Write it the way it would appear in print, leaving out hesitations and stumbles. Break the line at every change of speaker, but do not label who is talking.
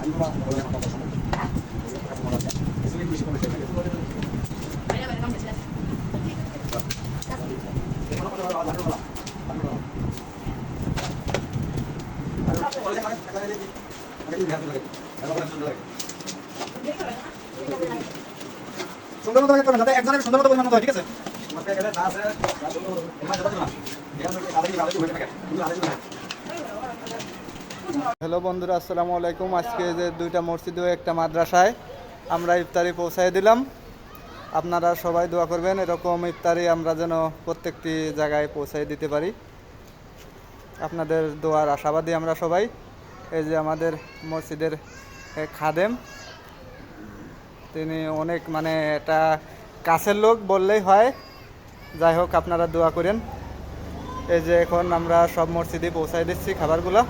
সুন্দর মতো করবেন যাতে একজনের সুন্দর মতো পরিমাণ মতো হয়, ঠিক আছে? হ্যালো বন্ধুরা, আসসালামু আলাইকুম। আজকে যে দুইটা মসজিদ ও একটা মাদ্রাসায় আমরা ইফতারি পৌঁছায় দিলাম। আপনারা সবাই দোয়া করবেন এরকম ইফতারি আমরা যেন প্রত্যেকটি জায়গায় পৌঁছায় দিতে পারি। আপনাদের দোয়ার আশাবাদী আমরা সবাই। এই যে আমাদের মসজিদের খাদেম, তিনি অনেক মানে এটা কাছের লোক বললেই হয়। যাই হোক, আপনারা দোয়া করেন। এই যে এখন আমরা সব মসজিদে পৌঁছায় দিচ্ছি খাবারগুলো।